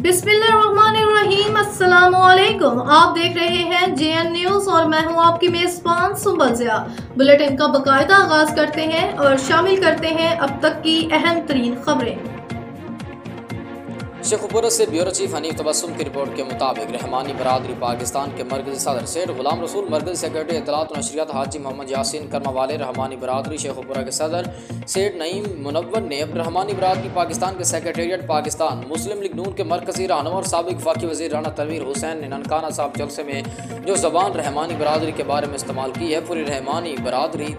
बिस्मिल्लाहिर्रहमानिर्रहीम, अस्सलामुअलैकुम। आप देख रहे हैं JN न्यूज़ और मैं हूं आपकी मेज़बान सुंबल ज़िया। बुलेटिन का बाकायदा आगाज़ करते हैं और शामिल करते हैं अब तक की अहम तरीन खबरें। शेखुपुरा से ब्यूरो चीफ हनीफ तबस्सुम की रिपोर्ट के मुताबिक रहमानी बरादरी पाकिस्तान के मरकज़ी सदर सेठ गुलाम रसूल, मरकज़ी सेक्रेटरी इत्तलात और नशरियात हाजी मोहम्मद यासीन कर्मा वाले, रहमानी बरादरी शेखुपुरा के सदर सेठ नईम मुनव्वर ने रहमानी बरादरी पाकिस्तान के सेक्रेटेरिएट पाकिस्तान मुस्लिम लीग नून के मरकज़ी रहनुमा और साबिक वफाकी वज़ीर राना तनवीर हुसैन ने ननकाना साहब जलसे में जो ज़बान रहमानी बरादरी के बारे में इस्तेमाल की है, पूरी रहमानी बरादरी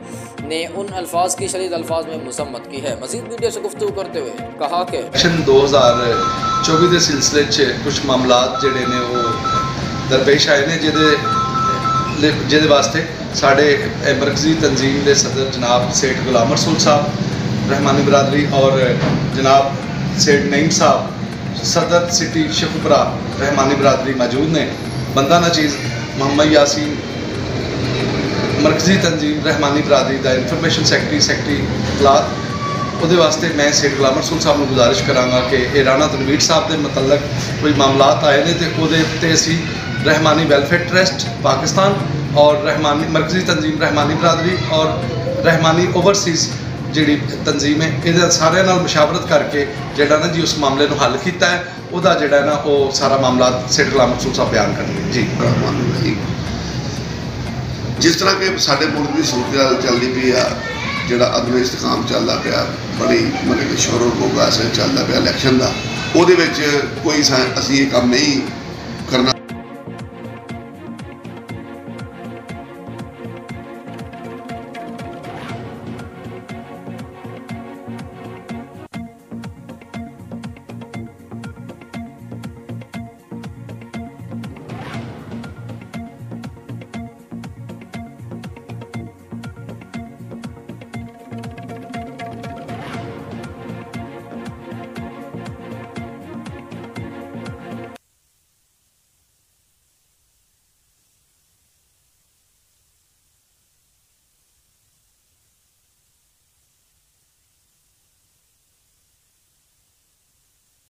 ने उन अल्फाज की शदीद अल्फाज में मज़म्मत की है। मज़ीद मीडिया से गुफ्तगू करते हुए कहा कि 2024 ਦੇ ਸਿਲਸਿਲੇ 'ਚ ਕੁਝ ਮਾਮਲਾਤ ਜਿਹੜੇ ਨੇ ਉਹ ਦਰਪੇਸ਼ ਆਏ ਨੇ ਜਿਹਦੇ ਵਾਸਤੇ ਸਾਡੇ ਮਰਕਜ਼ੀ ਤਨਜ਼ੀਮ ਦੇ ਸਦਰ ਜਨਾਬ ਸੇਠ ਗੁਲਾਮ ਰਸੂਲ ਸਾਹਿਬ ਰਹਿਮਾਨੀ ਬਰਾਦਰੀ ਔਰ ਜਨਾਬ ਸੇਠ ਨਈਮ ਸਾਹਿਬ सदर सिटी शेखुपुरा रहमानी बरादरी मौजूद ने। बंदा नचीज़ मोहम्मद यासीन मरकज़ी तंजीम रहमानी बरादरी का इंफॉर्मेशन सैकटरी इत्तलात ਉਹਦੇ ਵਾਸਤੇ मैं सेठ गुलाम रसूल साहब ਨੂੰ गुजारिश करांगा कि ये राणा तनवीर साहब के मतलब कोई मामलात आए ने तो ਉਹਦੇ ਤੇ ਅਸੀਂ रहमानी वेलफेयर ट्रस्ट पाकिस्तान और रहमानी मरकज़ी तंजीम रहमानी बरादरी और रहमानी ओवरसीज़ ਜਿਹੜੀ तंजीम है ਇਹਦੇ ਸਾਰਿਆਂ ਨਾਲ ਮੁਸ਼ਾਵਰਤ ਕਰਕੇ ਜਿਹੜਾ ਨਾ ਜੀ ਉਸ ਮਾਮਲੇ ਨੂੰ ਹੱਲ ਕੀਤਾ ਹੈ। ਉਹਦਾ ਜਿਹੜਾ ਨਾ ਉਹ ਸਾਰਾ ਮਾਮਲਾ सेठ गुलाम रसूल साहब ਬਿਆਨ ਕਰਨਗੇ ਜੀ। जिस तरह के साढ़े मुल्क की सूरत चलती पी आ ਜਿਹੜਾ ਅਦਮ ਇਸਤਕਾਮ ਚੱਲਦਾ ਪਿਆ, ਬੜੀ ਮਤਲਬ ਕਿ ਸ਼ੋਰ ਗੋਗਾ ਸੇ ਚੱਲਦਾ ਪਿਆ ਇਲੈਕਸ਼ਨ ਦਾ, ਉਹਦੇ ਵਿੱਚ ਕੋਈ ਅਸੀਂ ਇਹ ਕੰਮ ਨਹੀਂ ਕਰਨਾ।